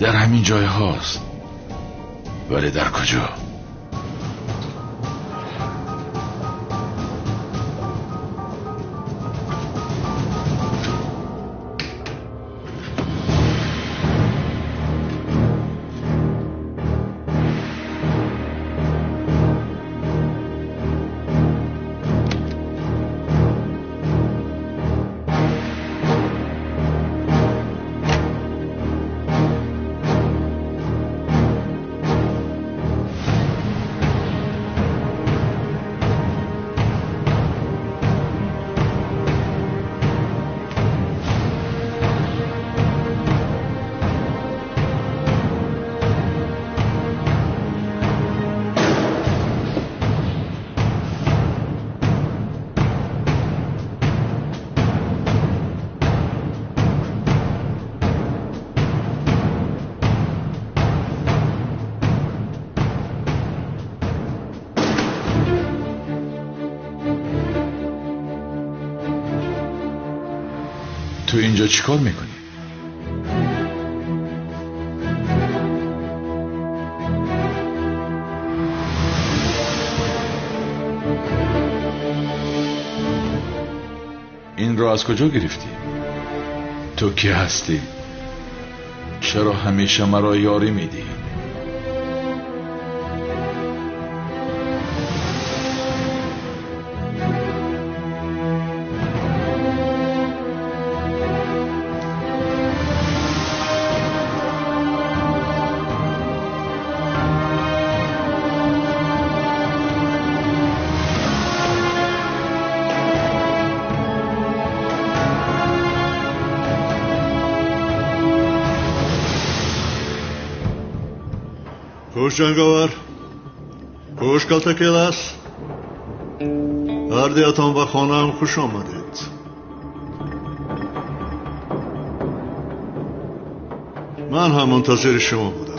در همین جای هاست، ولی در کجا؟ تو اینجا چیکار میکنی؟ این رو از کجا گرفتی؟ تو کی هستی؟ چرا همیشه مرا یاری میدی؟ خوش جنگاور، خوش کلتکیلس، اردیاتان و خانم خوش آمدید. من هم منتظر شما بودم.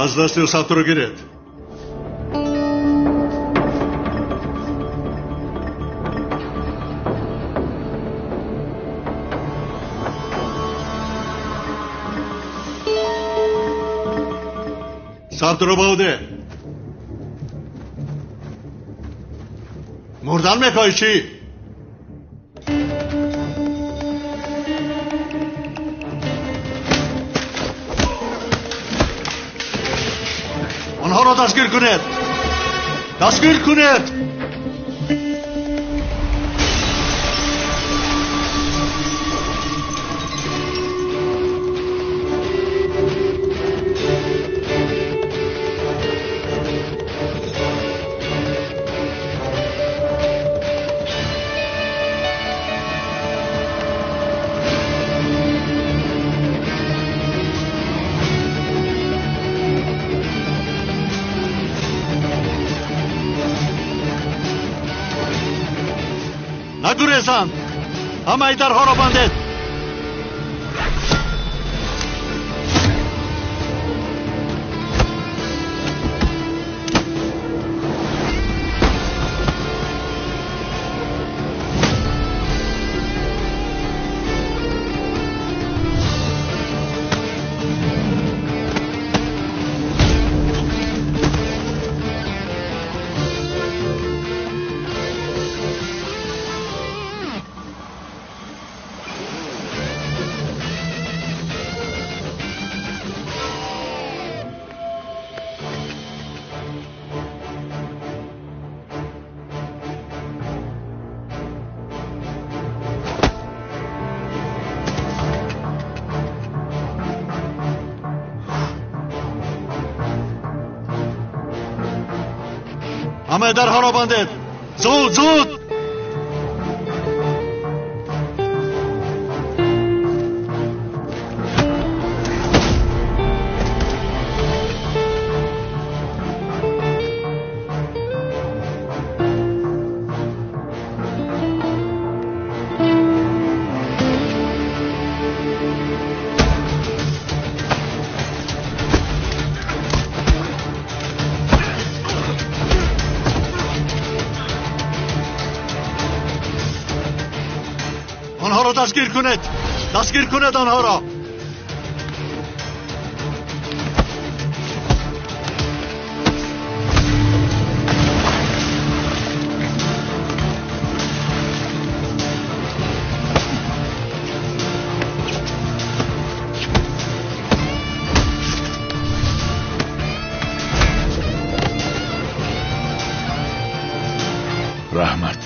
از دستی و ثبت رو گیرید. ثبت رو بوده. مردن میخوای چی؟ آنها را دستگیر کنید. دستگیر کنید. نگریزند. همه درها را بندید. همه درها را بندید. زود زود. رو دستگیر کنید. دستگیر کنید آنها را. رحمت.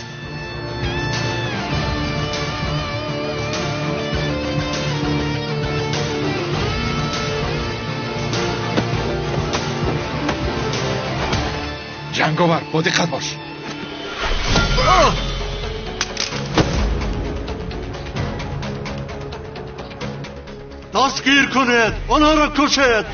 جنگاور با دقت باش. دستگیر کنید. آنها را کشید.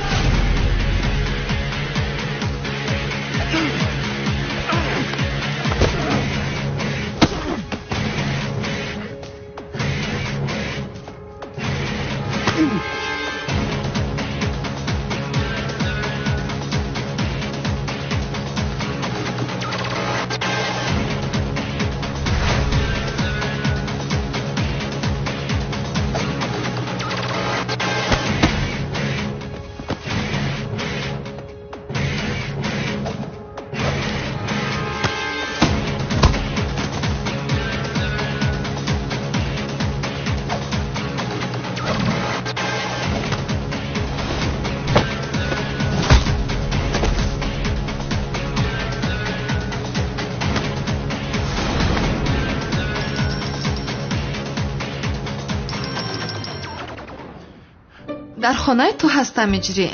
дар хонаи ту ҳастам иҷрӣ.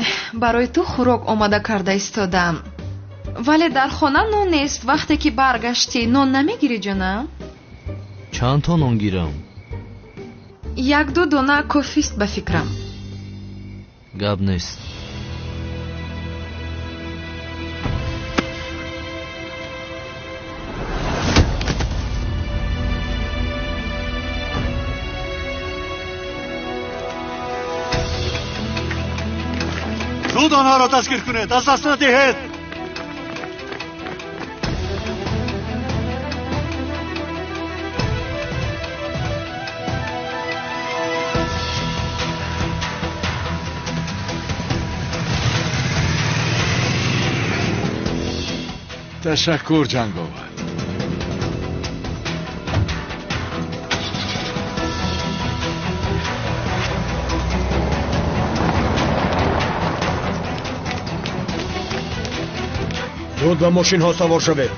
барои ту хӯрок омода карда истодам. вале дар хона нон нест. вақте ки баргаштӣ нон намегирӣ ҷонам? чанд та нон гирам? 1-2 дона кофист ба фикрам. гап нест. زود آنها را دستگیر کنید. از دست ندهید. تشکر جنگاور. زود به ماشین ها سوار شوید.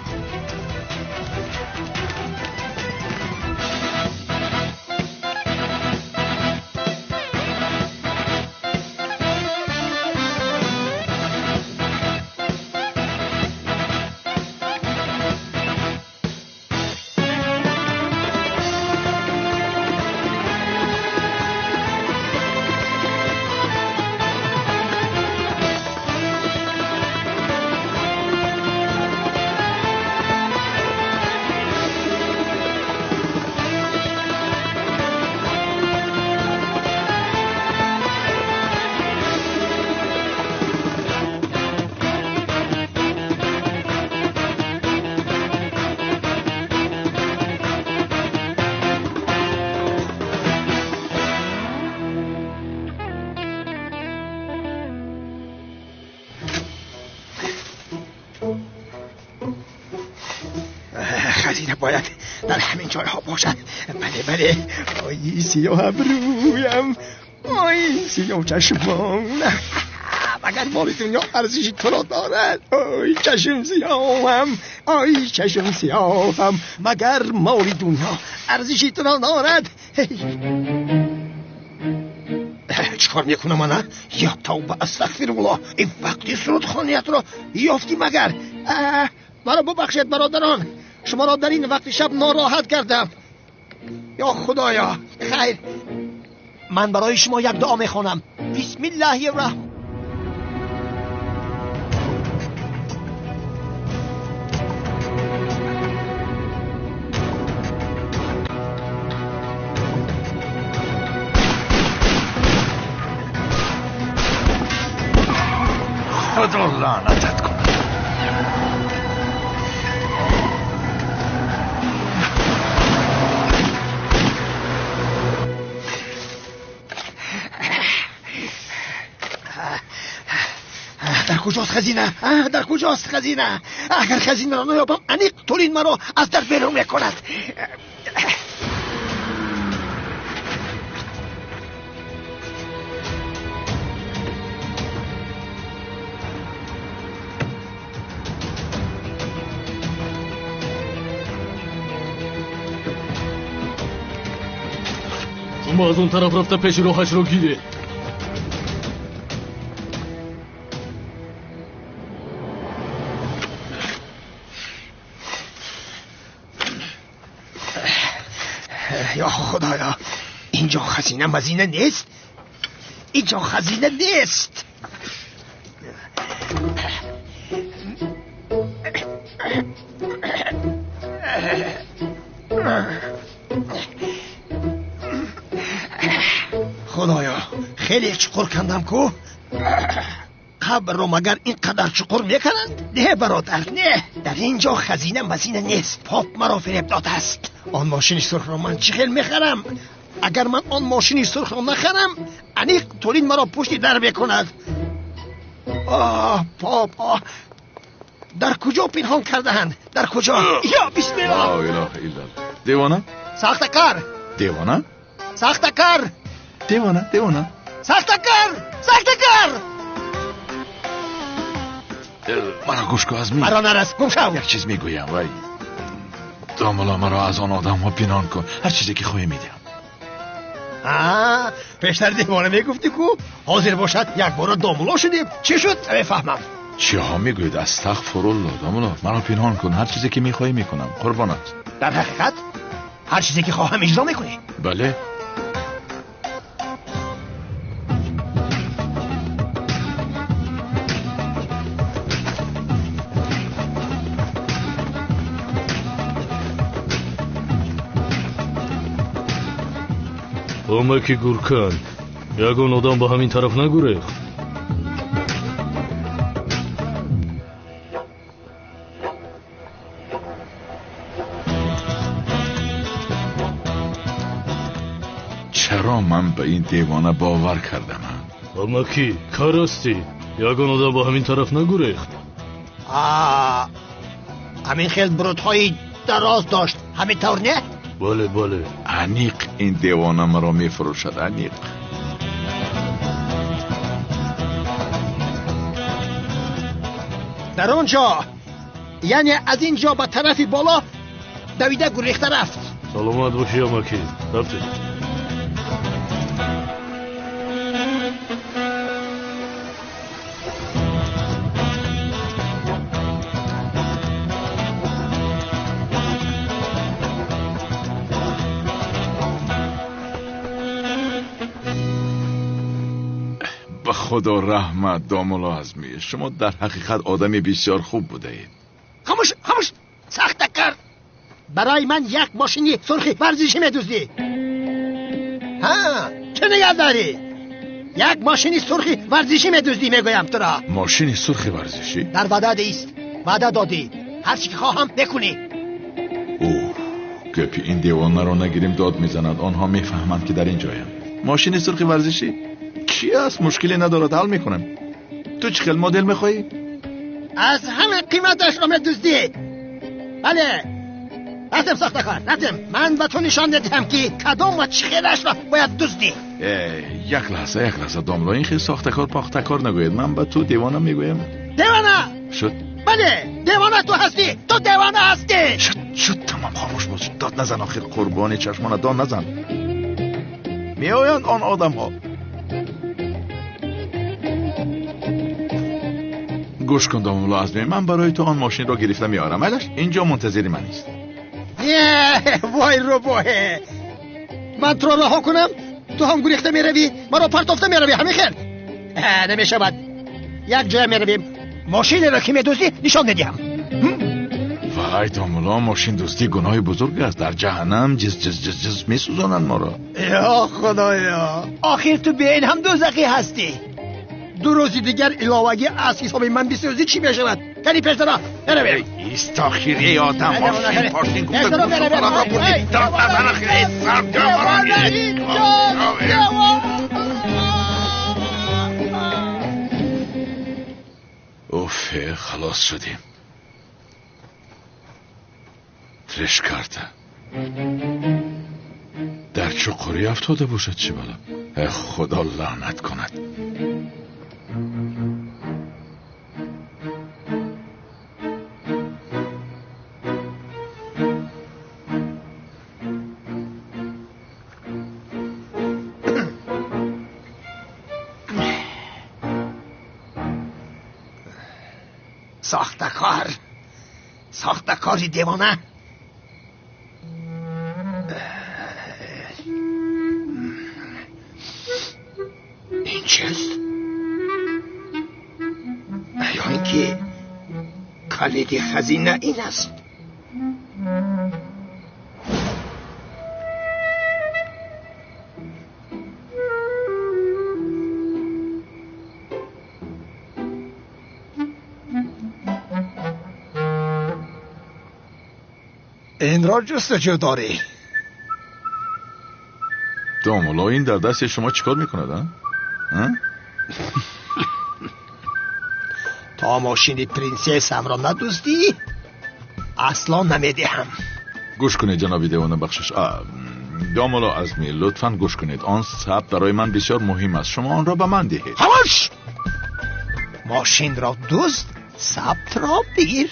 خزینه باید در همین جایها باشد. بله بله. آی سیاه ابرویم، آی سیاه چشمانم، مگر مال دنیا ارزشی تو را دارد؟ آی چشم سیاهم، آی چشم سیاهم، مگر مال دنیا ارزشی تو را دارد؟ چکار میکنم من؟ یا توبه استغفرالله. این وقتی سرودخانیت را یافتی مگر؟ مرا ببخشید برادران، شما را در این وقت شب ناراحت کردم. یا خدایا. خیر، من برای شما یک دعا میخوانم. بسم الله الرحمن. خدا لعنتت کنه. کجاست خزینه؟ در کجاست خزینه؟ اگر خزینه را نیابم انیق تولین مرا از در بیرون میکند. شما از اون طرف رفته پیش راهش رو گیره. یا خدایا، اینجا خزینه مزینه نیست؟ اینجا خزینه نیست. خدایا خیلی چقور کندم کو. قبر رو مگر اینقدر چقور میکنند؟ نه برادر نه، در اینجا خزینه مزینه نیست. پاپ مرا فریب داده است. آن ماشین سرخ را من چه خیل میخرم؟ اگر من آن ماشین سرخ را نخرم انیق تولین مرا پشت در بکند. پاپ در کجا پنهان کردهند؟ در کجا؟ یا بسم الله. لا اله الا الله. دیوانه؟ ساخته کار. دیوانه؟ ساخته کار. دیوانه؟ ساخته کار. مرا گوش کن ازمی. مرا نرس گم شو. یک چیز میگویم وای داملا مرا از آن آدم ها پنهان کن. هر چیزی که خواهی میدم. پیشتر دیوانه میگفتی کو؟ حاضر باشد یک بار داملا شدیم. چی شد؟ نمیفهمم. چی ها میگوید؟ استغفرالله. داملا مرا پنهان کن. هر چیزی که میخواهی میکنم. قربانت. در حقیقت هر چیزی که خواهم اجرا میکنی؟ بله. اومکی گورکان یگون آدم با همین طرف نگوریخت. چرا من به این دیوانه باور کردم؟ اومکی کارستی یگون آدم با همین طرف نگوریخت. همین خیل برودهای دراز داشت همین طور نه؟ بله. انیق این دیوانه مرا میفروشد. انیق در آنجا، یعنی از اینجا به طرف بالا دویده گریخته رفت. سلامت باشی اومکی. رفتی. خدا رحمت داملا ازمی، شما در حقیقت آدمی بسیار خوب بوده اید. خاموش سخت کرد. برای من یک ماشینی سرخی ورزشی میدوزی. چه نگه داری؟ یک ماشینی سرخی ورزشی میدوزی میگویم تو را. ماشینی سرخی ورزشی؟ در وعده دادی هر چی که خواهم بکنی. گپی این دیوانه رو نگیریم داد میزند. آنها میفهمند که در این جایم. ماشینی سرخی ورزشی چی است؟ مشکلی ندارد، حل میکنم. تو چه خیل مدل میخوایی؟ از همه قیمتش رو میدوزی. بله رفتم ساخته کار. من به تو نشان دادم که کدام و چه خیلش را باید دوزدی. یک لحظه داملا، این خیل ساخته کار پاخته کار نگوید. من به تو دیوانه میگویم. دیوانه شد؟ بله دیوانه تو هستی. تو دیوانه هستی. شد تمام. خاموش باش. داد نزن آخر. قربانی چشمان داد نزن. میآیند آن آدم ها. گوش کن داملا ازمی، من برای تو آن ماشین را گرفته میارم. علش اینجا منتظری من است. وای رو باه. من تو را رها کنم تو هم گریخته میروی، مرا پرتافته میروی. همین خیل نمیشود. یک جای میرویم. ماشین را که میدوزی نشان ندیم. وای داملا، ماشین دوستی گناه بزرگ است. در جهنم جز میسوزانند ما را. یا خدایا، آخر تو به این هم دوزخی هستی. 2 روز دیگر علاوه از حساب من بسیازی چی میشود؟ کنی پیش درا نرویم. ایست آخری آدم ماشین پارکینگ گفته گوشو برا را بودی. داد نزن آخری اوف خلاص شدیم. ترش کرده در چقوری افتاده باشد چی بلا. خدا لعنت کند. ساختکاری دیوانه. این چیست؟ یا اینکه کلید خزینه این است. این را جستجو داری؟ دامولا این در دست شما چیکار میکند؟ تا ماشین پرنسسم را ندزدی اصلا نمیدهم. گوش کنید جناب دیوانه بخشش. دامولا عزمی لطفاً گوش کنید. آن ثبت برای من بسیار مهم است. شما آن را به من دهید. خاموش! ماشین را دزد، ثبت را بگیر.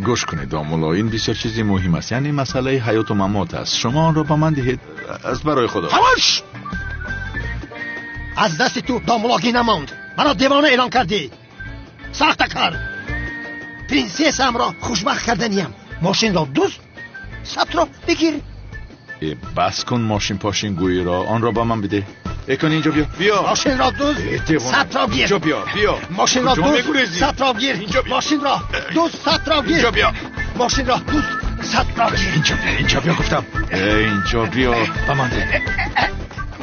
گوش کنید دامولا، این بسیار چیزی مهم است. یعنی مسئله حیات و ممات است. شما آن را به من دهید از برای خدا. خاموش! از دست تو دامولاگی نماند. مرا دیوانه اعلان کردی. سخت کار. پرنسسم را خوشبخت کردنیم. ماشین را دزد، ثبت را بگیر. بس کن ماشین پاشین گویی را. آن را به من بده. اکن اینجا بیا. ماشین را دزد، ثبت را بگیر. اینجا بیا. ماشین را دزد، ثبت را بگیر. ماشین را دزد، ثبت را بگیر. اینجا بیا. ماشین را دزد، ثبت را بگیر. اینجا بیا گفتم. اینجا بیا. به من ده.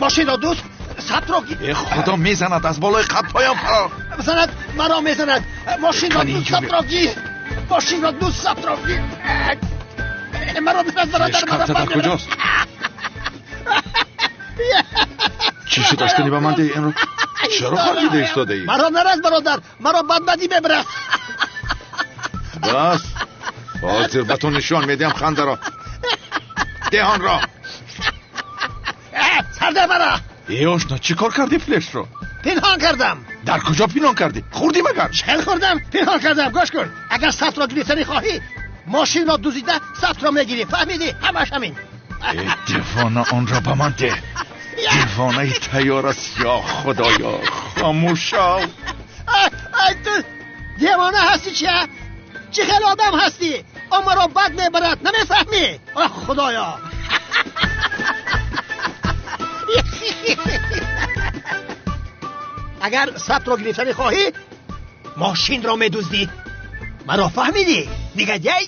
ماشین را دزد، ثبت را بگیر. خدا میزند از بالای قد پایم فرا. میزند، مرا میزند. ماشین را دزد، ثبت را بگیر. ماشین را دزد، ثبت را بگیر. مرا میزند برادر. مرا در کجاست؟ چی شد از کنی به من ده این رو؟ چرا خالیده ایستاده ای؟ مرا نرز برادر، مرا بدبدی ببره. بس حاضر به تو نشان میدیم خنده را. دهان را سرده مرا. ای آشنا چی کار کردی فلش رو؟ پنهان کردم. در کجا پنهان کردی؟ خوردی مگر؟ چل خوردم، پنهان کردم. گوش کن، اگر ثبت را گرفتنی خواهی ماشین را دزدیده ثبت را میگیری. فهمیدی؟ همش همین. دیوانه آن را به من ده. دیوانه تیار است یا خدایا. خاموش شو. ای تو دیوانه هستی چیه؟ چه خیلی آدم هستی؟ اما را بد میبرد نمیفهمی؟ خدایا. اگر ثبت را گرفتنی خواهی ماشین را میدزدی. مرا فهمیدی؟ دیگه جای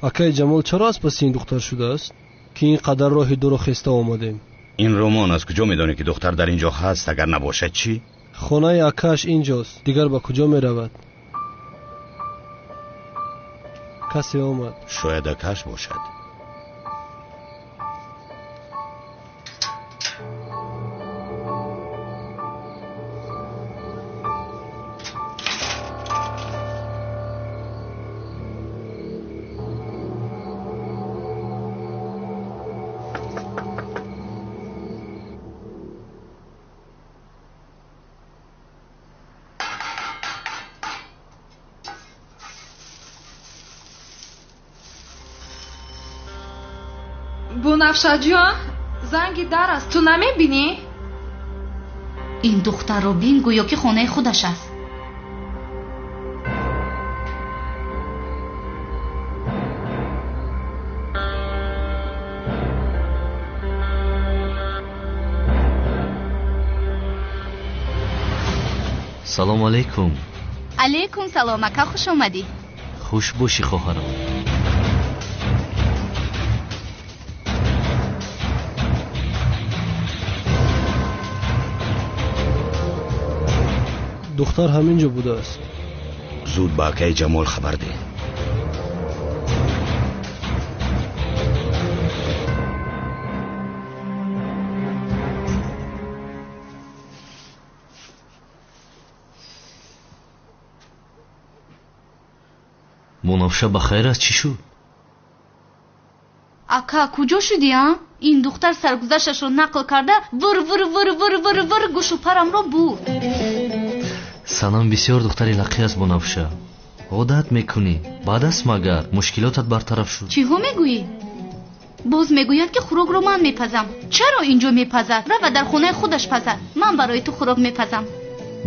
اکای جمال چرا از پس این دختر شده است که اینقدر راه دور و خسته آمدیم؟ این رومان از کجا میدانی که دختر در اینجا هست؟ اگر نباشد چی؟ خانه اکاش اینجاست، دیگر با کجا می رود؟ کسی آمد. شاید اکاش باشد. بنفشه جان، زنگ در است. تو نمیبینی؟ این دختر رو بین، گویا که خانه خودش است. سلام علیکم. علیکم سلام اکا، خوش آمدی. خوش باشی خواهرم. دختر همینجا بوده است. زود با اکای جمال خبر ده. бунавша ба хайр аст? чӣ шуд? ака куҷо шудӣ? ин духтар саргузашташро нақл карда вур вур вур вур вур вур гӯшу парамро бурд. санам бисёр духтари лақӣ аст бунавша. одат мекунӣ. баъд аст магар мушкилотат бартараф шуд. чиҳо мегӯӣ? боз мегӯяд ки хӯрокро ман мепазам. чаро ин ҷо мепазад? рава дар хонаи худаш пазад. ман барои ту хӯрок мепазам.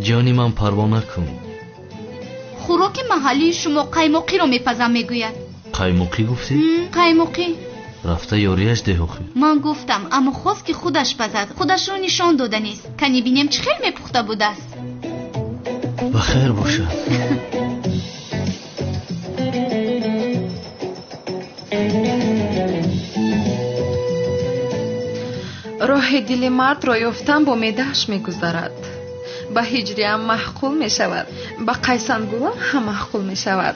ҷони ман парво накун. хӯроки маҳаллии шумо қаймоқиро мепазам мегӯяд. қаймоқӣ гуфтӣ? қаймоқӣ. рафта ёрияш деҳохӣ. ман гуфтам, аммо хост ки худаш пазад. худашро нишон дода нест. кани бинем чӣ хел мепухта будааст. ба хайр бошад. роҳи дили мардро ёфтан бо меъдааш мегузарад. ба ҳиҷриам маҳқул мешавад, ба қайсангулам ҳам маҳқул мешавад.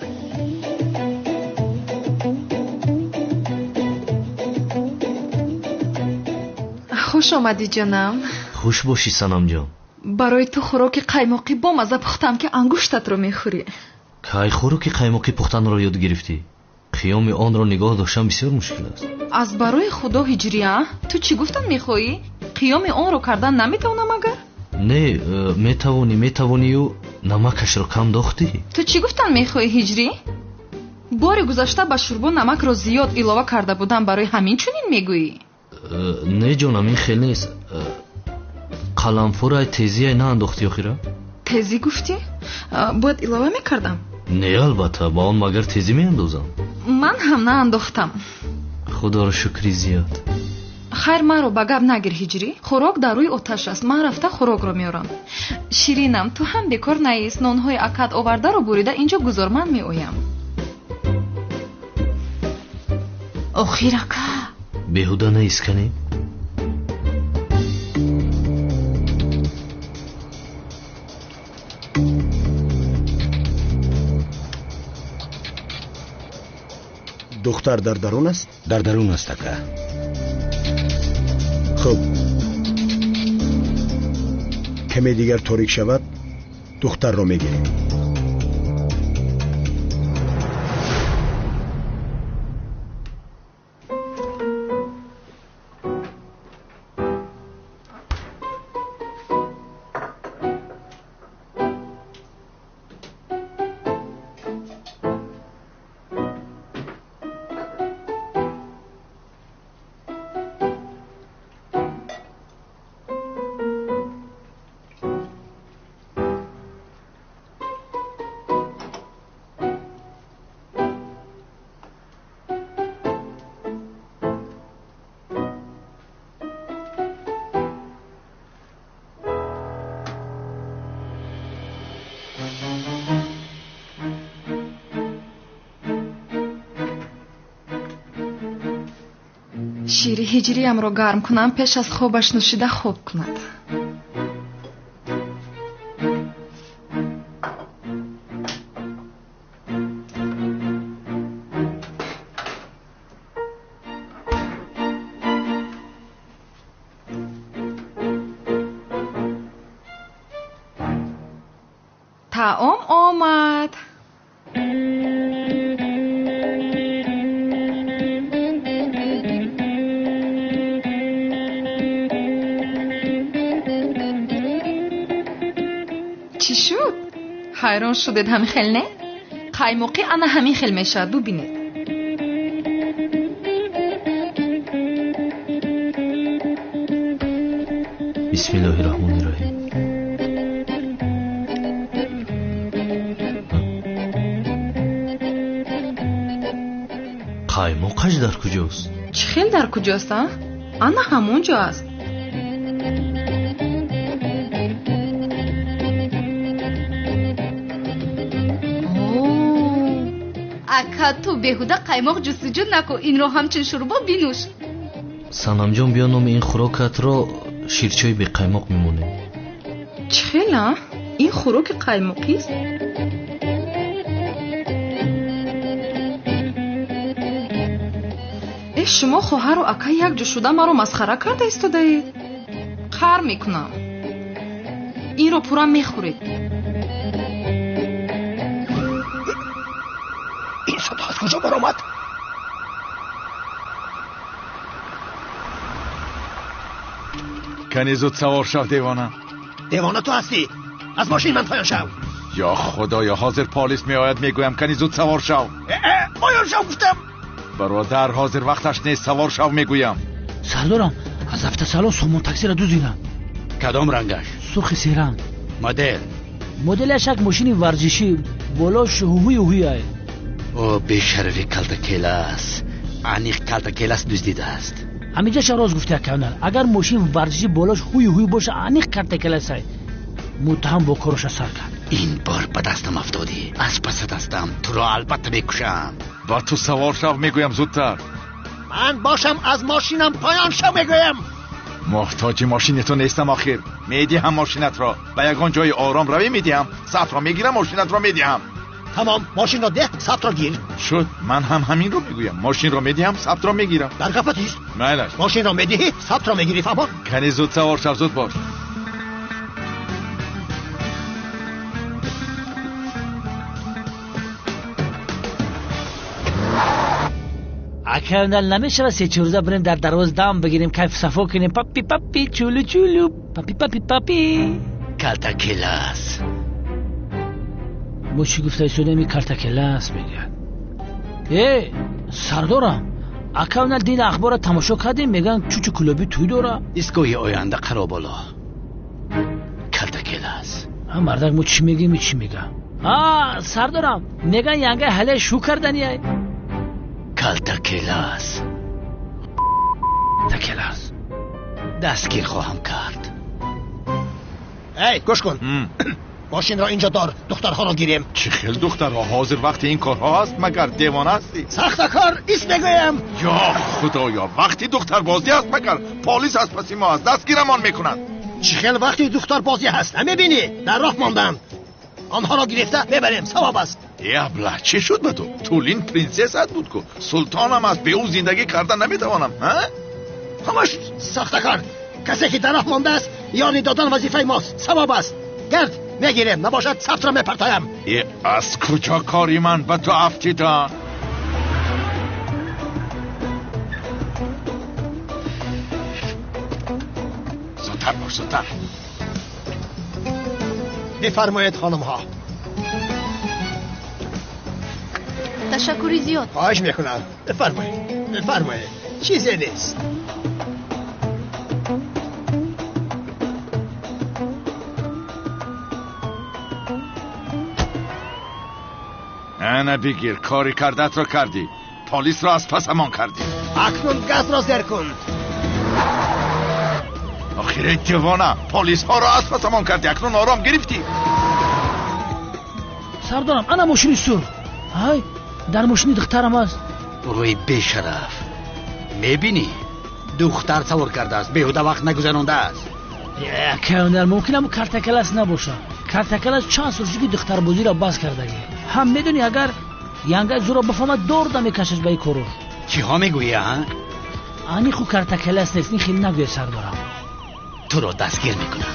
хуш омадӣ ҷонам. хуш бошӣ санамҷон. барои ту хӯроки қаймоқӣ бо мазза пухтам ки ангуштатро мехӯрӣ. кай хӯроки қаймоқӣ пухтанро ёд гирифтӣ? қиёми онро нигоҳ доштан бисёр мушкил аст. аз барои худо ҳиҷрия, ту чӣ гуфтан мехоҳӣ? қиёми онро кардан наметавонам агар? не, метавонию намакашро кам дохтӣ? ту чӣ гуфтан мехоҳӣ ҳиҷрӣ? бори гузашта ба шӯрбо намакро зиёд илова карда будам, барои ҳамин чунин мегӯӣ? не ҷонам, ин хел нест. қаламфурай тезияй наандохтӣ охира? тезӣ гуфтӣ? бояд илова мекардам? не албатта, ба он магар тезӣ меандозам? ман ҳам наандохтам. худоро шукри зиёд. хайр, маро ба гап нагир ҳиҷрӣ. хӯрок дар рӯи оташ аст. ман рафта хӯрокро меорам. ширинам, ту ҳам бекор наист. нонҳои акат овардаро бурида инҷо гузор, ман меоям. охир ака беҳуда наисканӣ? духтар дар дарун аст? дар дарун аст ака. хуб, каме дигар торик шавад, духтарро мегирем. шири ҳиҷриямро гарм кунам, пеш аз хобаш нӯшида хоб кунад. таом омад. چی شد؟ حیران شدید همین خیل نه؟ قایماقی انا همین خیل میشد، ببینید. بسم الله الرحمن الرحیم. قایماقش در کجاست؟ چی خیل در کجاست؟ انا همونجا است. ака ту беҳуда қаймоқ ҷустуҷӯ наку, инро ҳамчун шӯрбо бинӯш. санамҷон, биё номи ин хӯрокатро ширчои беқаймоқ мемонем. чӣ хела? ин хӯроки қаймоқист? шумо хоҳару ака якҷо шуда маро масхара карда истодаед. қар мекунам. инро пурра мехӯред. کجا برآمد؟ کنی زود سوار شو دیوانه. دیوانه تو هستی؟ از ماشین من پایان شو. یا خدایا حاضر پلیس می آید میگویم کنی زود سوار شو. پایان شو گفتم. برادر حاضر وقتش نیست سوار شو میگویم. سردارم از هفته سالو سومون تاکسی را دزدیدم. کدام رنگش؟ سرخ سیرم. مدلش یک ماشین ورزشی بالاش هوی است. او بیشرفی کلتاکیلاس. انیق کلتاکیلاس دزدیده است. همینجا شراز گفته کانال اگر ماشین ورزشی بالاش هوی باشه انیق کلتاکیلاس است. متهم با کارش سر کرد. این بار به دستم افتادی. از پس دستم تو را البته میکشم. با تو سوار شو میگویم زودتر. من باشم از ماشینم پایان شو میگویم. محتاج ماشینتو نیستم آخر. میدیم ماشینت را به یگان جای آرام روی میدیم. ثبت را میگیرم ماشینت را میدیم. تمام ماشین را ده ثبت را گیر. شد من هم همین رو میگویم. ماشین را میدیم ثبت را میگیرم. در غفلتی است. مالش ماشین را میدهی ثبت را میگیری فهمون. کنی زود سوار شو زود باش. اکرندل نمیشه سه چروزه بریم در دروازه دم بگیریم کیف صفا کنیم. پاپی پاپی چولو چولو پاپی پاپی پاپی کلتاکیلاس. موشی گفته شده می کلتاکیلاس میگن. سردارم اکرندل دین اخبار تماشا کردیم میگن چوچو کلوبی توی داره. ایستگاه آینده قرابالا. کلتاکیلاس. مردک مو چی میگیم چی میگم. سردارم میگن ینگه حله شو کردنیه. کلتاکیلاس. تاکیلاس دستگیر خواهم کرد. گوش کن. ماشین را اینجا دار دخترها را گیریم. چه خیل دخترها حاضر وقت این کارها هست مگر دیوانه هستی؟ سخت کار ایست میگویم. یا خدایا وقتی دختر بازی هست مگر پلیس از پسی ما از دستگیرمان میکنند. چه خیل وقتی دختر بازی هست نمیبینی در راه ماندن. آنها را گرفته ببریم ثواب است. ابله چه شد به تو؟ تولین پرنسس بود کو سلطانم از به او زندگی کردن نمیتوانم. همش سخت کار. کسی که در راه مانده است یاری دادن وظیفه ماست. ثواب است. گرد میگیریم نباشد ثبت را میپرتایم. از کجا کاری من به تو افتیدم؟ زودتر باش زودتر. بفرمایید خانم ها. تشکری زیاد. خواهش میکنم. بفرمایید چیزی نیست. نه بگیر کاری کردت را کردی. پلیس را از پس امان کردی. اکنون گاز را زیر کن. آخیره دیوانه پلیس ها را از پس امان کردی. اکنون آرام گرفتی. سردارم انا ماشین سرخ. های در ماشین دخترم است. روی بیشرف میبینی دختر سوار کرده است. بیهوده وقت نگذرانده است. کانال ممکنه کلتاکیلاس نباشه. کلتاکیلاس چند سال شده دختر بازی را باز کرده. هم میدونی اگر ینگه زورا بفهمه دور میکشش به این کارو. چی ها میگویی انی خو کلتاکیلاس نیست. این خیلی نگوی سردارم. تو رو دستگیر میکنم.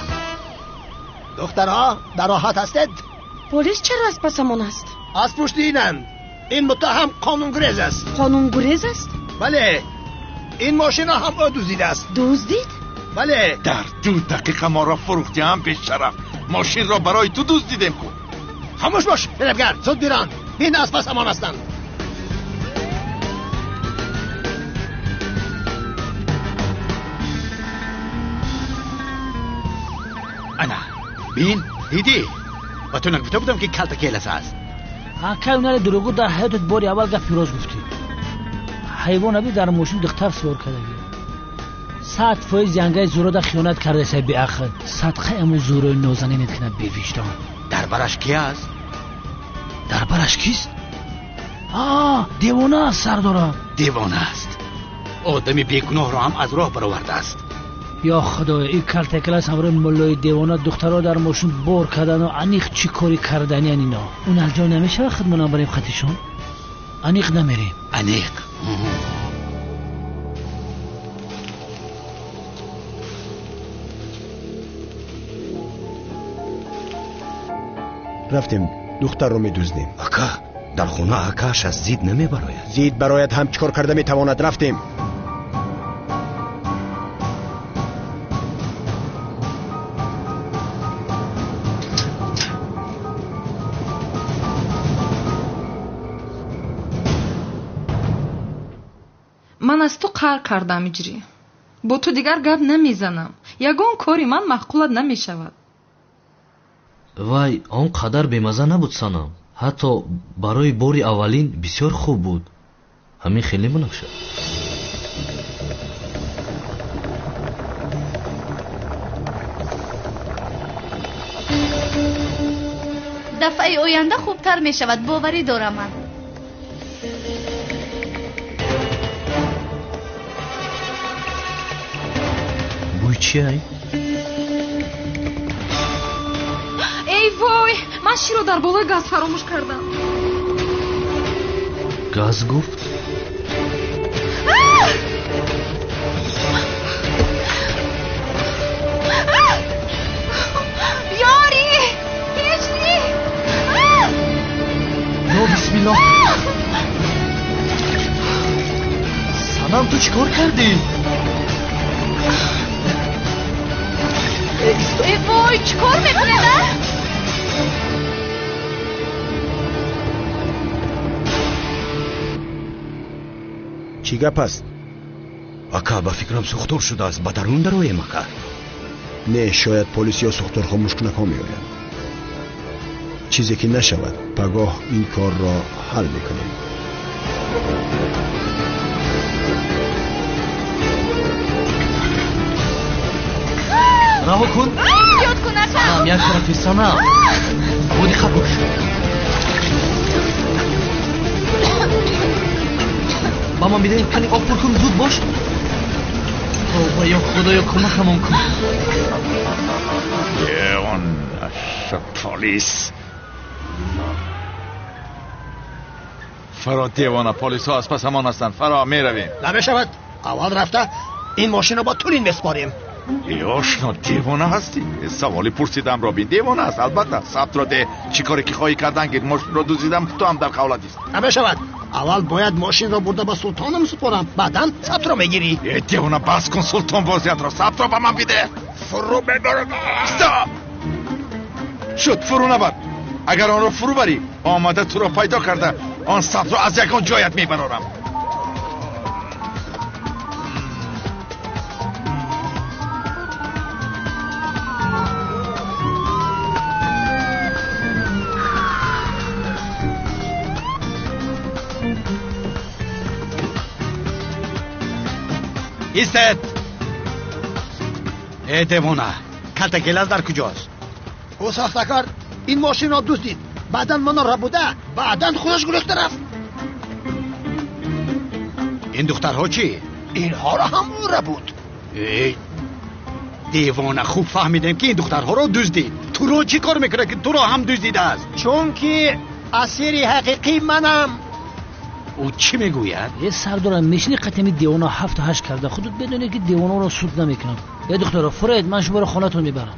دخترها در راحت هستید؟ پلیس چرا از پسمان است؟ از پشت اینند. این متهم قانونگریز است. قانونگریز است؟ بله. این ماشین را هم او دزدیده است. دزدید؟ بله. در 2 دقیقه ما را فروختی هم بیشرف. ماشین را برای تو دزدیدیم کو. خاموش باش برفگر زود بیران. این از پس امان هستند. انا بین دیدی و تو نگفته بودم که کلتاکیلاس است. کانال دروغو در حیاتت باری اول گفت پیروز گفتی. حیوان ابی در ماشین دختر سوار کرده. 100% ینگه زورا در خیانت کرده سه بی اخر. صدقه امو زورای نازنین میکنه بی وجدان. دربارش کی است؟ دربارش کیست؟ دیوانه است سردارم. دیوانه است. آدمی بیگناه را هم از راه برآورده است. یا خدای این کلتاکیلاس همراه ملای دیوانه دخترها در ماشین بار کردن و انیق چی کاری کردنی اینا. اون الجا نمیشه خدمونم بریم خطیشون. انیق نمیریم. انیق رفتیم دختر رو میدوزدیم. آقا در خونه اکاش از زید نمیبراید. زید برایت هم چیکار کرده میتواند؟ رفتیم. ман аз ту қар кардам иҷрӣ. бо ту дигар гап намезанам. ягон кори ман маъқулат намешавад. вай он қадар бемаза набуд санам. ҳатто барои бори аввалин бисёр хуб буд. ҳамин хеле бинавша. дафъаи оянда хубтар мешавад, боварӣ дорам ман. бӯй чиай? эй вой, ман широ дар болои газ фаромӯш кардам. газ гуфт? ёри! ҳиҷрӣ! ё бисмиллоҳ! санам, ту чӣ кор кардӣ? эй вой, чӣ кор мекунед? چی گپ است؟ اکا با فکرم سوختور شده است. با درون درویم اکا. نه، شاید پلیس یا سوختورخانه مشکل نکام میآید. چیزی که نشود پگاه این کار را حل میکنیم. раҳо кун. ёд кун ака. санам, як тарафи санам. боди хабуш. ба ман бидаи кани об пур кун, зуд бош. ва ё худоё, кӯмакамон кун. اون پلیس فرا دیوانه، پلیس ها از پس همان هستند. فرا میرویم. نمیشود. اول رفته این ماشین رو با تولین بسپاریم. یاشنا دیوانه هستی؟ سوالی پرسیدم رابین. دیوانه است البته. ثبت را ده. چی کاری که خواهی کردن که ماشین را دزدیدم، تو هم در قولتی است. نمیشود. اول باید ماشین را برده به سلطانم سپارم، بعدا ثبت را میگیری. دیوانه بس کن، سلطان وضعیت را ثبت را به من بده. فرو ببر. استاپ. شد، فرو نبر. اگر آن را فرو بری، آمده تو را پیدا کرده، آن ثبت را از یکان جایت میبرارم. ایستد. ای دیوانه، کلت گلز در کجاست؟ او ساختکار این ماشین را دزدید، بعدا من را بوده، بعدا خودش گریخته رفت. این دخترها چی؟ اینها را هم او را بود. ای دیوانه، خوب فهمیدیم که این دخترها را دزدید. تو را چی کار میکنه که تو را هم دزدیده است؟ چون که اسیر حقیقی منم. او چی میگوید؟ یه سردارم میشینی قطعی دیوانا 7 تا 8 کرده، خودت بدونی که دیوانا رو سود نمیکنم. یه دختر فرید، من شما رو خونتون میبرم.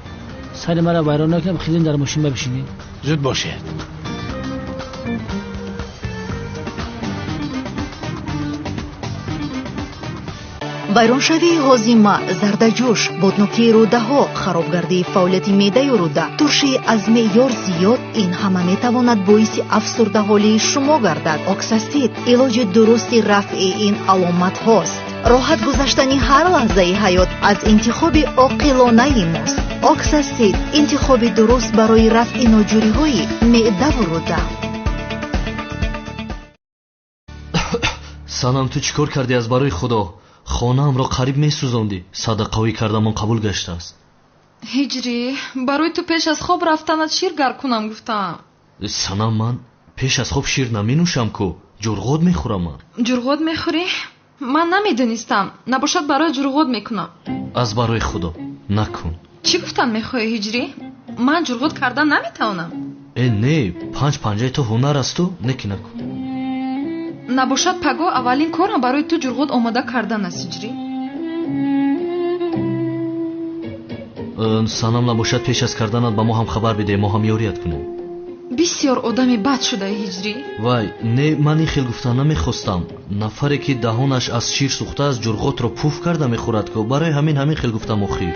سر مرا ویران نکنم، خیلین در ماشین بشینی. زود باشید. вайроншавии ҳозима, зардаҷӯш, боднокии рӯдаҳо, харобгардии фаъолияти меъдаю рӯда, туршии аз меъёр зиёд, ин ҳама метавонад боиси афсурдаҳолии шумо гардад. оксасид илоҷи дурусти рафъи ин аломатҳост. роҳат гузаштани ҳар лаҳзаи ҳаёт аз интихоби оқилонаи мост. оксасид интихоби дуруст барои рафъи ноҷуриҳои меъдаву рӯда. санам, ту чӣ кор кардӣ? аз барои худо хонаамро қариб месӯзондӣ. садақавӣ кардамон қабул гаштааст. ҳиҷрӣ, барои ту пеш аз хоб рафтанат шир гар кунам гуфтам. санам, ман пеш аз хоб шир наменӯшам ку, ҷурғод мехӯрамам. ҷурғод мехӯрӣ? ман намедонистам. набошад барои ҷурғод мекунам. аз барои худо накун. чӣ гуфтан мехоҳӣ ҳиҷрӣ? ман ҷурғод кардан наметавонам. не, 5 панҷаи ту ҳунар асту, неки накун. набошад пагоҳ аввалин корам барои ту ҷурғод омода кардан аст ҳиҷрӣ. санам, набошад пеш аз карданат ба мо ҳам хабар бидеҳ, мо ҳам ёрият кунем. бисёр одами бад шудаи ҳиҷрӣ. вай не ман ин хел гуфтан намехостам. нафаре ки даҳонаш аз шир сӯхтааст ҷурғотро пуф карда мехӯрад ку барои ҳамин хел гуфтам охир.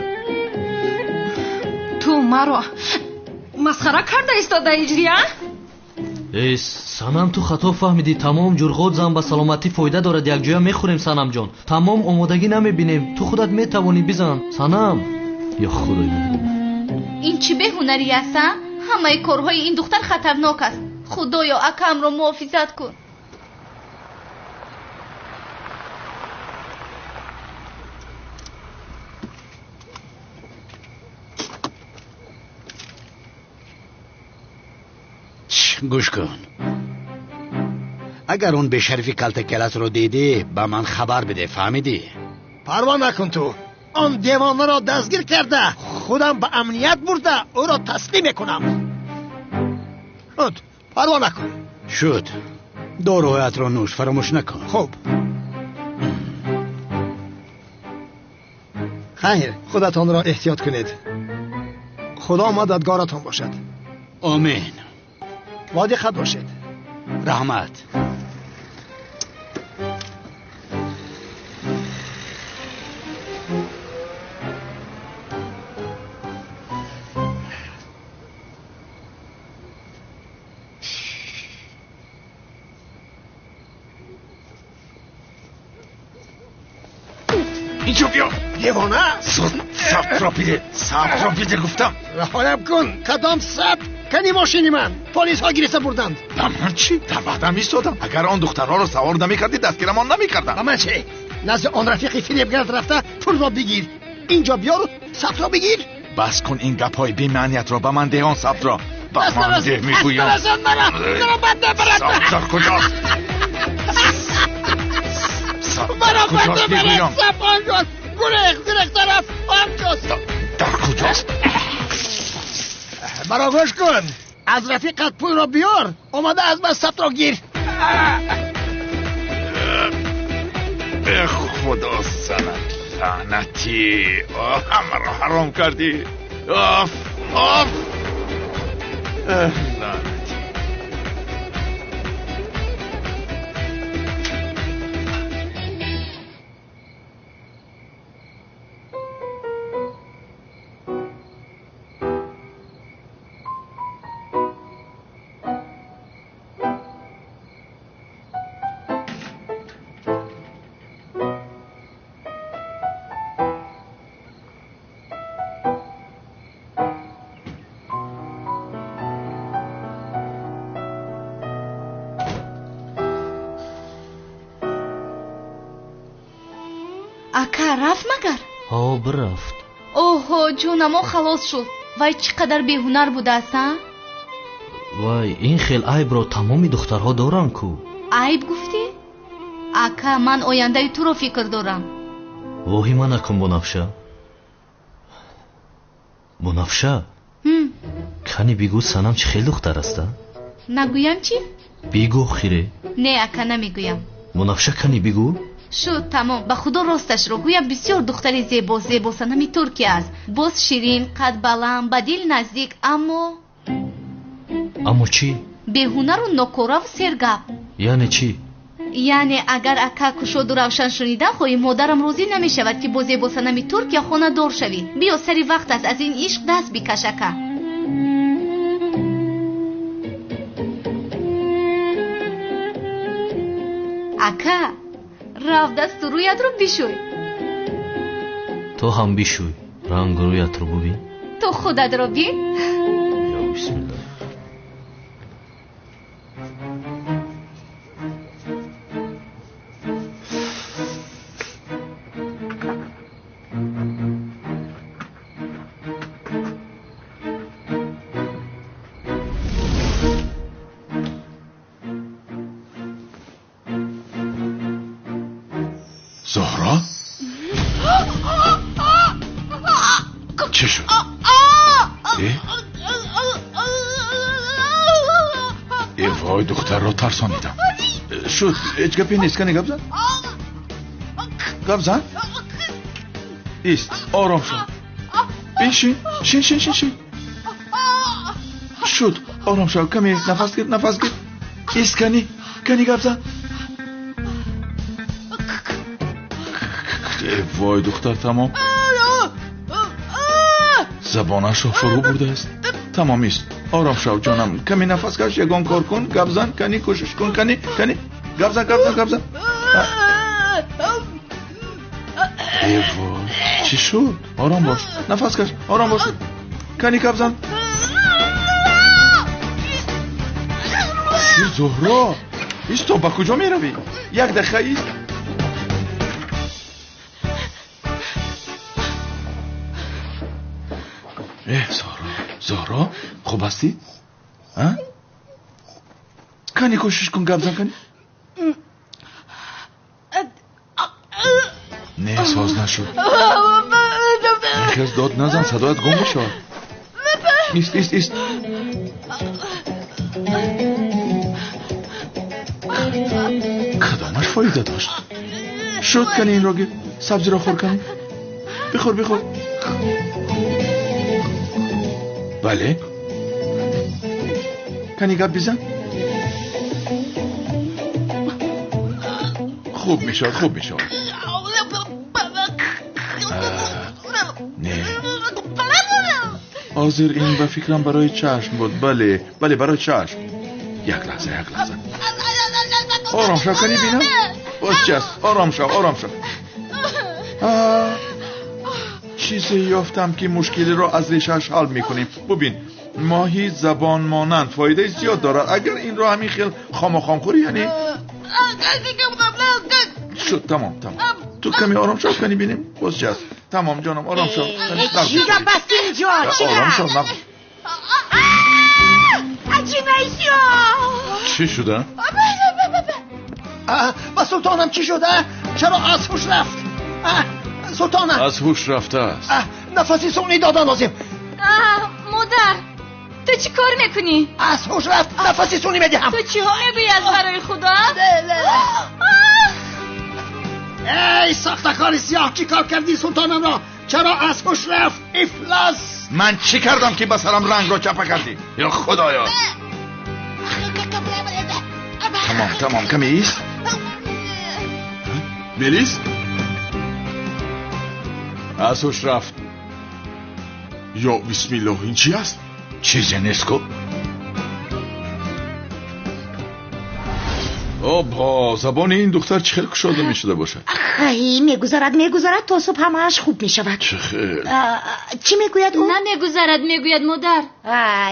ту маро масхара карда истода ҳиҷрӣ а? санам ту хато фаҳмидӣ. тамом ҷурғот зан ба саломатӣ фоида дорад. якҷоя мехӯрем санамҷон. тамом омодагӣ намебинем. ту худат метавонӣ бизан санам. ё худои ин чӣ беҳунарӣ аст? ҳамаи корҳои ин духтар хатарнок аст. худоё акамро муҳофизат кун. گوش کن. اگر اون بشرفی کلتکلت رو دیدی با من خبر بده. فهمیدی؟ پروا نکن تو. آن دیوانه را دستگیر کرده خودم به امنیت برده او را تسلیم کنم. شد پروا نکن. شد داروهایت را نوش. فراموش نکن. خوب. خیر خودتان را احتیاط کنید. خدا مددگارتان باشد. آمین. وادی خط باشید. رحمت. اینجا بیا. دیوانه؟ ثبت را بیده گفتم. رهایم کن. کدام ثبت؟ کنی ماشینی من. پلیس ها گریسته بردند. من چی؟ در وقتم ایستادم. اگر آن دخترها را سوار نمی‌کردی دستگیرمان نمی‌کردم. من چی؟ نزد آن رفیقی فریبگرد رفته پول را بگیر. اینجا بیار ثبت را بگیر. بس کن این گپ‌های بی‌معنیت را. به من ده آن ثبت را. به من ده میگویم. ثبت کجاست؟ کجاست میگویم؟ گریخ طرف آمجاست. در کجاست؟ مرا گوش کن. از رفیقت پول را بیار. آمده از من ثبت را گیر. به خدا سنت لعنتی. همه را حرام کردی. آف لعنتی. ака рафт магар? برفت. اوه جونمو خلاص شد. وای چقدر بیهنر بوده است. وای این خیل عیب رو تمامی دخترها دارن کو. عیب گفتی؟ اکا من آینده تو رو فکر دارم. واهی نکن بنفشه. کنی بگو سنم چه خیلی دختر است؟ نگویم چی؟ بگو خیره. نه اکا نمیگویم. منافشه کنی بگو. شد تمام. به خدا راستش رو گویم بسیار دختری زیبا سنمی ترکی است. باز شیرین، قد بلند، به دل نزدیک، اما چی؟ بهونه رو نکوره و سرگپ. یعنی چی؟ یعنی اگر اکا کشود و روشن شنیده خواهی مادرم روزی نمی شود که با زیبا سنمی ترکی خانه دار شوی. بیا سری وقت است از این عشق دست بکش اکا. اکا رفت دست رویت رو بشوی. تو هم بشوی. رنگ رویت رو ببین. تو خودت رو بین. یا بسم الله. زهرا؟ چه شد؟ ای وای دختر را ترسانیدم. شد هیچ گپی نیست کنی گپ زن؟ ایست آرام شد. بشین شد آرام شو. کمی نفس گیر، نفس گیر. ایست کنی گپ زن. ای وای دختر تمام. زبانش رو فرو برده است. تمام است. آرام شو جانم. کمی نفس کش، یگان کار کن، گپ زن کنی، کوشش کن کنی گپ زن. ای وای چی شد؟ آرام باش، نفس کش، آرام باش، کنی گپ زن. زهرا ایست، تو با کجا می روی؟ یک دقیقه ایست. زهرا خوب هستی؟ کنی کوشش کن گپ زن کنی. نه ساز نشد. خیز داد نزن، صدایت گم بشود. ایست. کدامش فایده داشت؟ شد کنی این را گیر، سبزی را خور کنی. بخور. بله کنی گپ بزن. خوب میشود. نه حاضر این به فکرم برای چشم بود. بله برای چشم. یک لحظه. آرام شو کنی بینم. آرام شو. چیزی یافتم که مشکلی را از ریشش حل میکنیم. ببین ماهی زبان مانند فایده زیاد دارد. اگر این را همین خیل خام خوری یعنی شد. تمام. تو کمی آرام شو کنی بینیم. تمام جانم آرام شو. چی را بستی اینجا؟ آرام شو. چی شده؟ با سلطانم چی شده؟ چرا از هوش رفت؟ سلطانم از هوش رفته است. نفسی سونی دادن لازم. مادر تو چی کار میکنی؟ از هوش رفت، نفسی سونی میدهم. تو چی ها میگویی از برای خدا؟ ای ساختکار سیاه، چی کار کردی سلطانم را؟ چرا از هوش رفت؟ افلاس. من چی کردم که بسرم رنگ را چپه کردی؟ یا خدایا. تمام کمی ایست. بلیست. از هوش رفت. یا بسم الله، این چی است؟ چیزی نیست کو. با زبان این دختر چه خیلی کشاده می شده باشه. خیلی میگذارد تا صبح همه‌اش خوب می شود. چه خیلی. چی میگوید او؟ نمیگذارد میگوید مادر.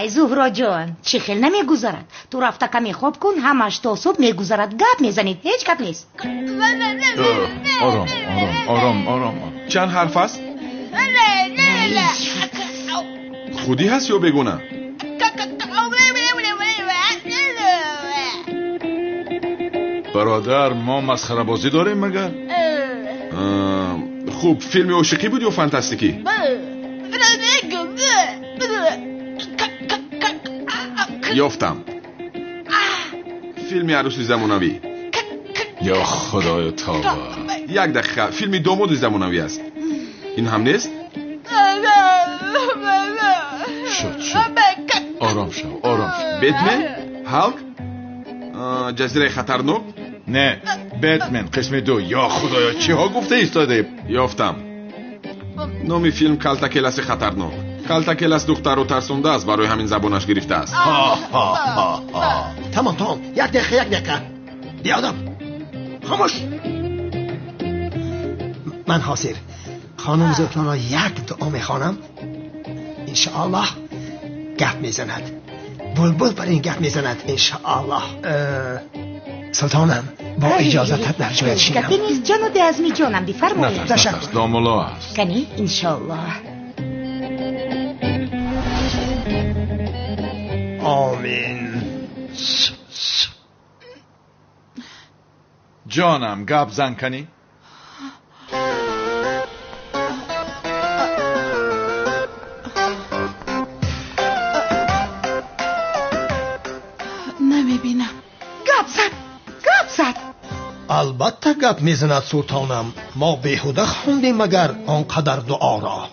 زهرا جان چی خیلی نمیگذارد. تو رفته کمی خوب کن، همش تا صبح میگذارد. گپ میزنید، هیچ گپ نیست. آرام. چند حرف است؟ خودی هست یا بگونه؟ برادر ما مسخره بازی داریم مگر؟ خوب فیلم عاشقی بود یا فانتاستیکی؟ یافتم. فیلم عروسی زمانوی. یا خدای تابا. یک دقیقه فیلمی داماد زمانوی است. این هم نیست؟ شد. آرام شو. بتمن؟ هالک؟ جزیره خطرناک؟ نه بتمن قسم 2. یا خدایا چی ها گفته ایستاده؟ یافتم. نامی فیلم کلتا کلاس خطرناک. کلتا کلاس دختر رو ترسونده است، برای همین زبانش گرفته است. تمام. یک دقیقه بیادم خاموش. من حاضر. خانم زلطان را یک دعا میخوانم، انشاءالله گپ میزند. بلبل بر این گپ میزند انشاءالله. سلطانم با اجازت در جایت شینم. گپی نیست جان و دازمی جانم، بفرمایید. نفس داملا است. کنی انشاءالله. آمین. جانم گپ زن کنی؟ نمیبینم. گپ زد. البته گپ میزند سلطانم. ما بیهوده خوندیم مگر آنقدر دعا را.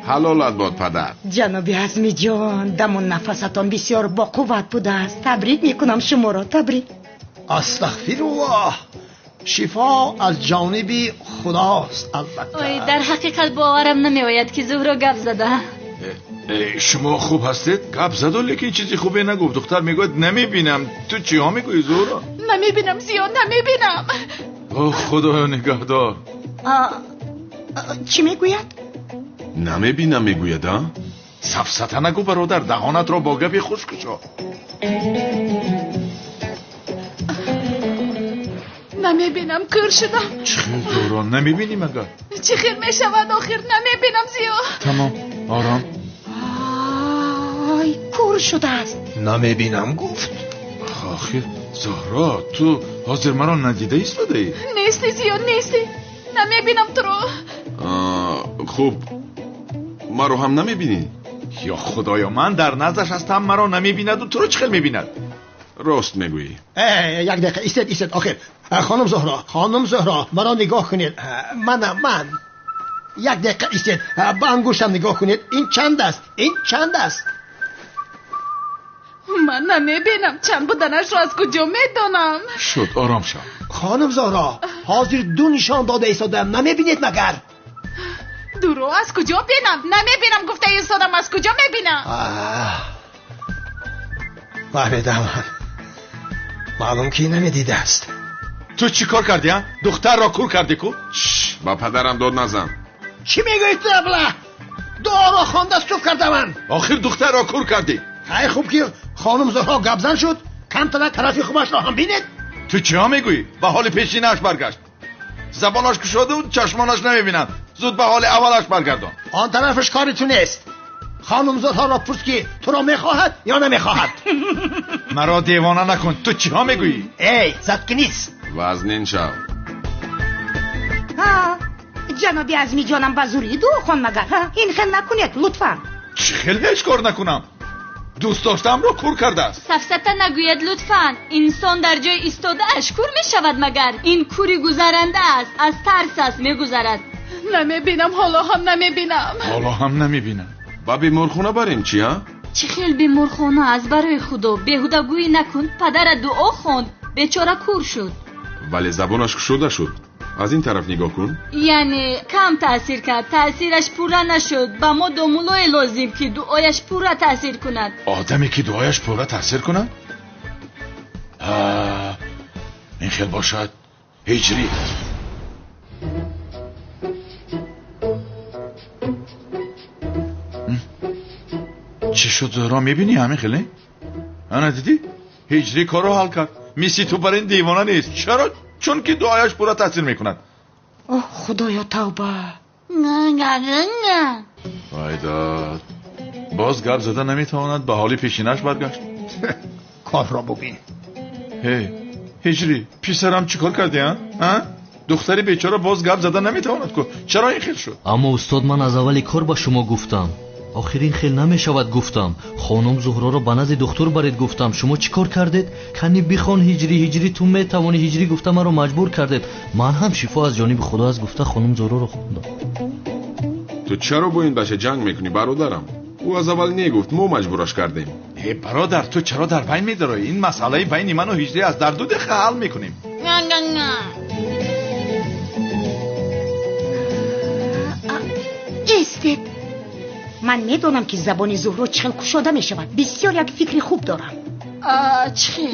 حلالت باد پدر. جناب عزمی جان، دمون نفستان بسیار با قوت بوده است. تبریک میکنم شما را. تبریک. استغفرالله. شفا از جانب خداست البته. وای در حقیقت باورم نمیآید که زهرا گپ زده. شما خوب هستید؟ گپ زد لیکن چیزی خوبی نگفت. دختر میگوید نمیبینم. تو چی ها میگویی زهرا؟ نمیبینم زیاد نمیبینم. اوه خدایا نگهدار. چی میگوید؟ نمیبینم میگوید ها؟ سفسطه نگو برادر، دهانت را با گپی خوش کشا. نمیبینم، کور شدم. چخیر زهرا نمیبینی مگر؟ چخیر میشود آخر؟ نمیبینم زیاد. تمام آرام. آی کور شده است. نمیبینم گفت. آخر زهرا تو حاضر مرا ندیده ایستاده ای؟ نیستی زیاد نیستی. نمیبینم تو رو. خوب مرا هم نمیبینی؟ یا خدایا من در نظرش هستم مرا نمیبیند و تو رو چخل میبیند؟ راست میگویی. یک دقیقه ایستید آخر. خانم زهرا مرا نگاه کنید. من یک دقیقه ایستید. با انگشتم نگاه کنید. این چند است؟ من نمیبینم. چند بودنش را از کجا میدانم؟ شد آرام شد. خانم زهرا حاضر دو نشان داده ایستادم، نمیبینید مگر؟ دورو از کجا بینم؟ نمیبینم گفته ایستادم، از کجا میبینم؟ فهمیدم من. معلوم که نمیدیده است. تو چی کار کردی ها؟ دختر را کور کردی کو؟ با پدرم داد نزن. چی میگویی تو ابله؟ دعا را خوانده چوب کرده من. آخر دختر را کور کردی. خیلی خوب که خانم زهرا گبزن شد، کمتر طرفی خوبش را هم بینید. تو چی ها میگویی؟ به حال پیشینش برگشت. زبانش کشاده و چشمانش نمیبینند. زود به حال اولش برگردان. آن طرفش کاری تو نیست. خانم زهرا را پرس که تو را میخواهد یا نمیخواهد. مرا دیوانه نکن. تو چی ها میگویی؟ ای زد که نیست. وزنین شو. جناب عزمی جانم بزوری دو خون مگر. این خیل نکنید لطفا. چی خیلی هیچ کار نکنم؟ دوست داشتم را کور کرده است. سفسطه نگوید لطفاً. انسان در جای ایستاده اش کور می شود مگر؟ این کوری گذرنده است، از ترس است میگذرد. نمیبینم، حالا هم نمیبینم. با بیمارخونه بریم چی ها؟ چی خیل بیمارخونه از برای خدا بیهوده گویی نکن. پدر دعا خوند، بیچاره کور شد. ولی زبانش کشوده شد. از این طرف نگاه کن. یعنی کم تأثیر کرد، تأثیرش پورا نشد. با ما دومولای لازم که دعایش پورا تأثیر کند. آدمی که دعایش پورا تأثیر کند؟ این خیل باشد هجری. چی شد زهرا؟ میبینی همین خیلی؟ آنها دیدی؟ هجری کار رو حل کرد. میسی تو بر این دیوانه نیست. چرا؟ چون که دعایش پورا تأثیر میکند. اوه خدایا توبه. نه وایداد باز گپ زده نمیتواند به حالی پیشینش برگشت. کار را ببین. هی هجری پسرم چیکار کردی ها؟ دختری بیچاره باز گپ زده نمیتواند کو. چرا این خیل شد؟ اما استاد من از اولی کار با شما گفتم. آخر این خیل نمیشود گفتم. خانم زهرا را به نزد دکتر برید گفتم. شما چیکار کردید؟ کنی بخوان هجری تو میتوانی هجری گفتم مرا مجبور کردید. من هم شفا از جانب خدا از گفته خانم زهرا را خوندم. تو چرا با این بچه جنگ میکنی برادرم؟ او از اول نگفت، ما مجبورش کردیم. ای برادر تو چرا در بین میداری؟ این مسئله بین من و هجری از در دو دقیقه حل میکنیم. نه ایستید. من میدونم که زبان زهرا چخل کشاده میشود. بسیار یک فکر خوب دارم. چخل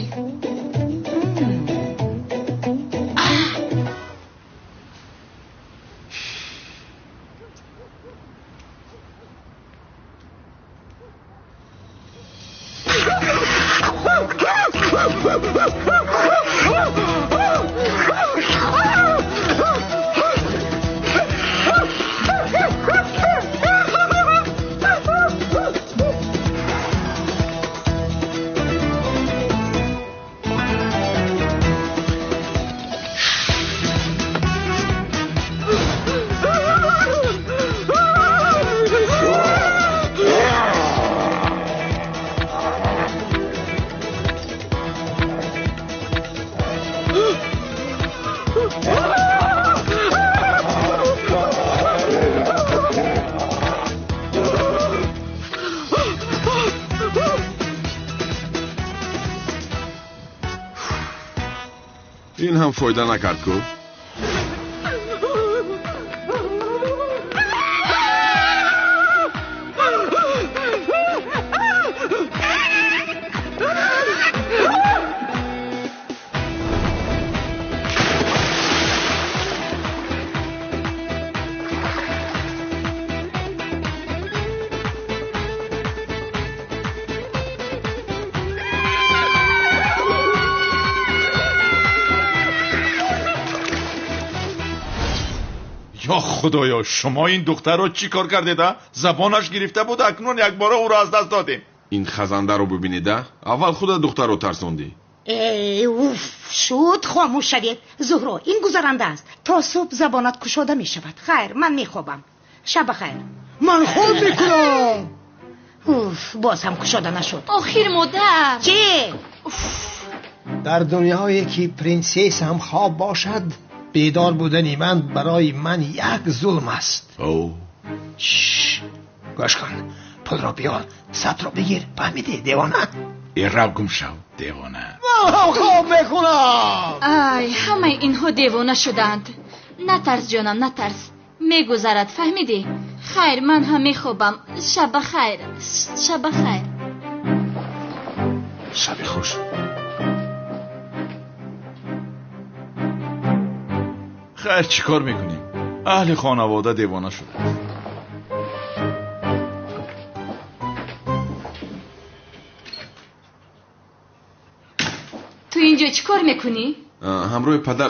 هم فایده نکرد کو. یا خدایا شما این دختر رو چی کار کردید؟ زبانش گرفته بود اکنون یک باره او را از دست دادیم. این خزنده رو ببینید. اول خودت دختر رو ترسوندی. اوف شد خاموش شوید. زهرا این گذرنده است تا صبح زبانت کشاده می شود. خیر من می خوابم. شب خیر. من خواب میکنم. اوف باز هم کشاده نشد. آخر مادر چی؟ در دنیایی که پرنسس هم خواب باشد بیدار بودنی من برای من یک ظلم است. گوش کن. پول را بیار. سط را بگیر. فهمیدی دیوانه؟ این را گم شو دیوانه. من هم خواب میکنم. ای همه اینها دیوانه شدند. نترس جانم نترس. میگذرد فهمیدی؟ خیر من هم میخوابم. شب خیر. شب خیر. شب خوش. خیر چی کار میکنیم؟ اهل خانواده دیوانه شده. تو اینجا چی کار میکنی؟ همراه پدر.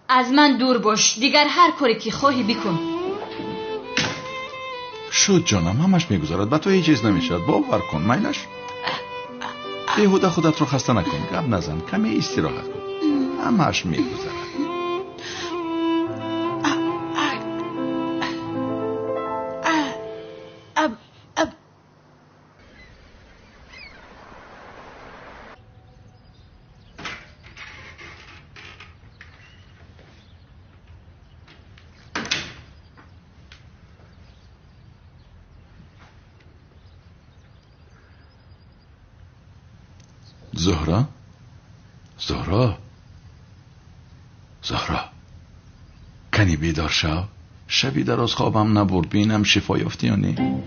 از من دور باش. دیگر هر کاری که خواهی بکن. شد جانم همش میگذارد. به تو هیچ چیز نمیشد. باور کن میلش. بیهوده خودت رو خسته نکن. گپ نزن. کمی استراحت کن. همش میگذارد. زهرا زهرا زهرا کنی بیدار شو. شبی در از خوابم نبرد. بینم شفا یافتی یا نه؟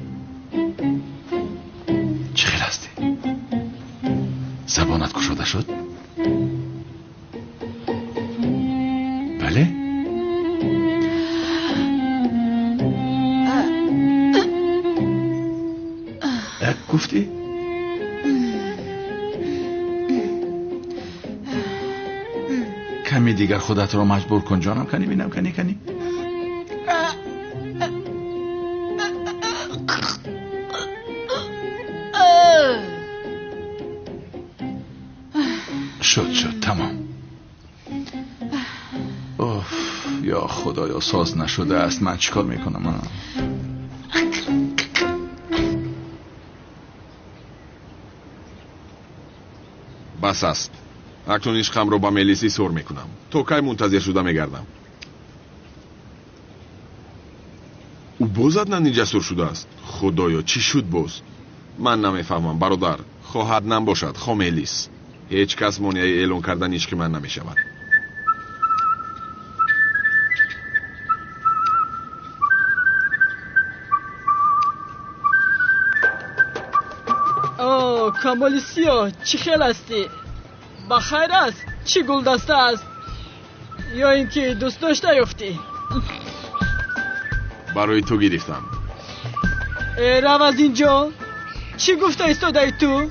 چه خیل هستی؟ زبانت کشاده شد؟ بله؟ گفتی؟ کمی دیگر خودت رو مجبور کن جانم. کنی بینم کنی شد تمام. اوف یا خدایا ساز نشده است. من چیکار میکنم؟ بس است. اکنون عشقم رو با ملیسی سر میکنم. تو کی منتظر شده میگردم. او بازد ننی جسور شده است. خدایا چی شد باز؟ من نمیفهمم برادر. خواهد نم باشد خامیلیس. هیچ کس مانع اعلان کردن عشق من نمیشود. کامالیسیا چی خیل هستی؟ بخیر است؟ چی گل دسته است؟ یا اینکه دوست داشته یافتی؟ برای تو گرفتم. رو از اینجا چی گفته ایستاده ای تو؟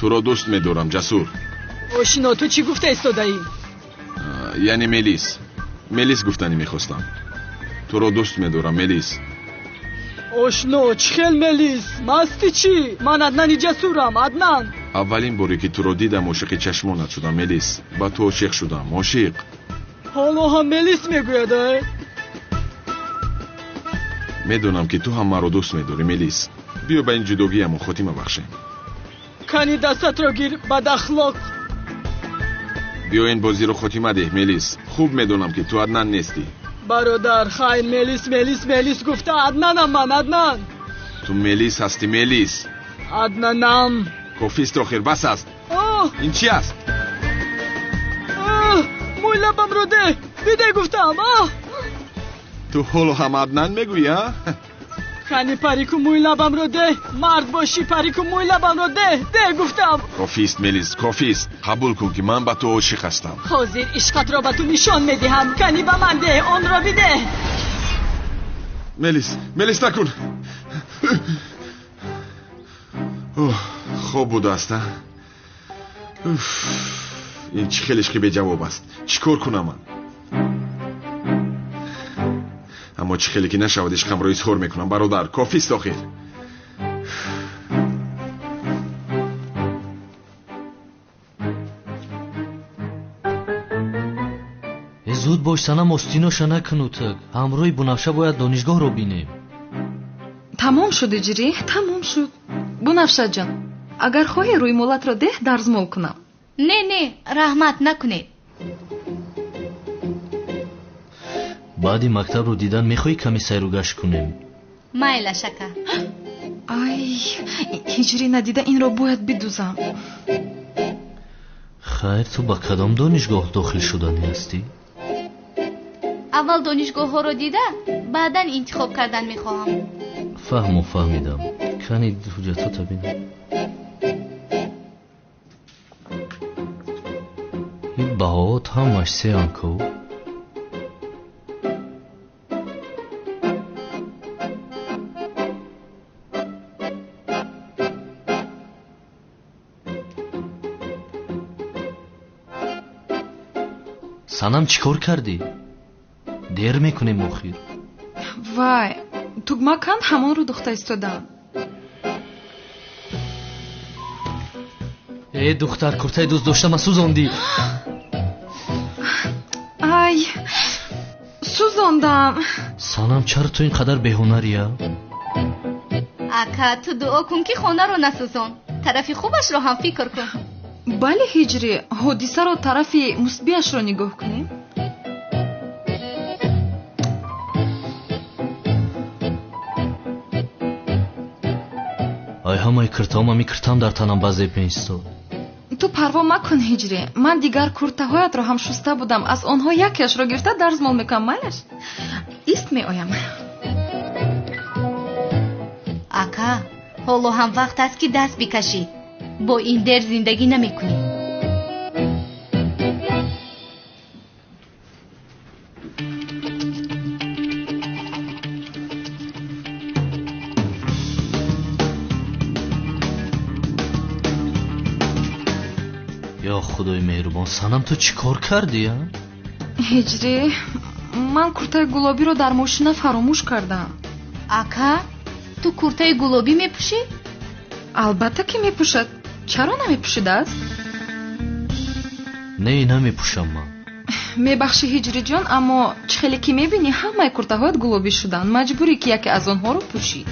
تو را دوست می‌دارم جسور. آشنا تو چی گفته ایستاده ای؟ یعنی ملیس گفتنی میخواستم. تو را دوست می‌دارم ملیس. آشنا چی خیل ملیس؟ مستی چی؟ من عدنانی جسورم عدنان. اولین باری که تو را دیدم عاشق چشمانت شدم ملیس. با تو عاشق شدم عاشق. حالا هم ملیس میگوید؟ میدونم که تو هم مرا دوست میداری ملیس. بیا به این جداگی همون خاتمه بخشیم. کنی دستت را گیر بد اخلاق. بیا این بازی رو خاتمه ده ملیس. خوب میدونم که تو عدنان نیستی. برادر خیلی ملیس گفته عدنانم من عدنان. تو ملیس هستی ملیس. عدنانم. کافیست آخر بس است. این چی است؟ موی لبم رو ده بیده گفتم. تو حالا هم عدنان میگویی ها؟ خانی پری کو موی لبم رو ده، مرد باشی پری کو موی لبم رو ده گفتم. کافیست ملیس، کافیست. قبول کن که من با تو عاشق هستم. حاضر عشقت را به تو نشان میدهم. خانی به من ده، آن را بیده. ملیس نکن. خوب بوده است. این چی خیلیش که به جواب است. چیکار کنم من؟ اما چی خیلی که نشود عشقم را اظهار میکنم برادر. کافیست آخر. زود باش سنم استیناشا نکنو تک. همروی بنفشه باید دانشگاه رو بینیم. تمام شد اجری؟ تمام شد. بنفشه جان اگر خواهی روی مولت را ده درزمال کنم. نه رحمت نکنید. بعدی مکتب رو دیدن میخوایی کمی سیر و گشت کنیم؟ مایل شکر. ای هجری ندیده این را باید بدوزم. خیر تو با کدام دانشگاه داخل شدنی هستی؟ اول دانشگاه ها رو دیده بعدا انتخاب کردن میخواهم. فهمیدم. کنی حجتات بینم. این بهات همش سیانکو. سنم چیکار کردی؟ دیر میکنیم آخر. وای توگما کن همون رو دختر استادم. ای دختر کرتای دوست داشتم سوزاندی. ای سوزاندم. سنم چرا تو اینقدر بهنریه؟ اکا تو دعا کن که خونه رو نسوزان. طرف خوبش رو هم فکر کن. بله هجری حادثه رو طرف مثبتش رو نگاه کنیم. ای همه کرتام میکرتم در تنم بازی پینستو. تو پروا مکن هجری. من دیگر کرته هایت رو هم شسته بودم. از آنها یکیش رو گرفته درزمال میکنم. مالش ایست می آیم. اکا حالا هم وقت است که دست بکشی. با این در زندگی نمی کنی. یا خدای مهربان سنم تو چی کار کردی؟ هجری من کرته گلابی رو در ماشین فراموش کردم. اکا تو کرته گلابی میپوشی؟ البته که میپوشد. چرا نمیپوشیده است؟ نه نمیپوشم من. میبخشی هجری جان اما خیلی که میبینی همه کرته هایت گلابی شدن. مجبوری که یکی از آنها رو پوشی.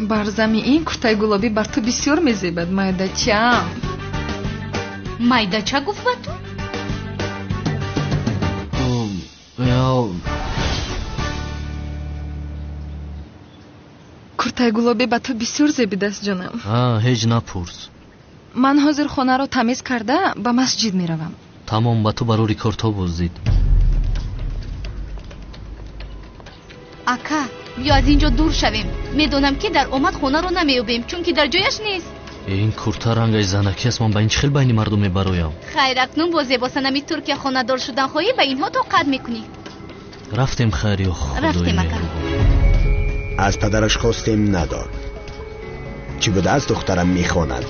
барзами ин куртаи гулобӣ бар ту бисёр мезебад майдачам. майдача гуфт ба ту? куртаи гулобӣ ба ту бисёр зебидааст ҷонам. ҳеҷ напурс. ман ҳозир хонаро тамиз карда ба масҷид меравам. тамом ба ту барори кортҳо боздид. ака биё аз ин ҷо дур шавем. медонам ки дар омад хонаро намеёбем чунки дар ҷояш нест. ин курта рангаи занаки аст. ман ба ин чӣ хел байни мардум мебароям? хайр акнун бо зебосанами туркия хонадор шудан хоҳӣ ба инҳо тоқат мекунӣ. рафтем хайр ё худои меҳрубон. از پدرش خواستیم ندار. چی بوده است دخترم میخواند،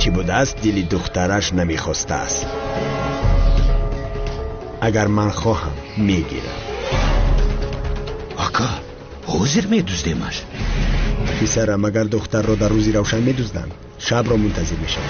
چی بوده است دلی دخترش نمیخواسته است. اگر من خواهم میگیرم. آقا حاضر میدوزدیمش. پسرم اگر دختر را در روزی روشن میدوزدم شب را منتظر میشم.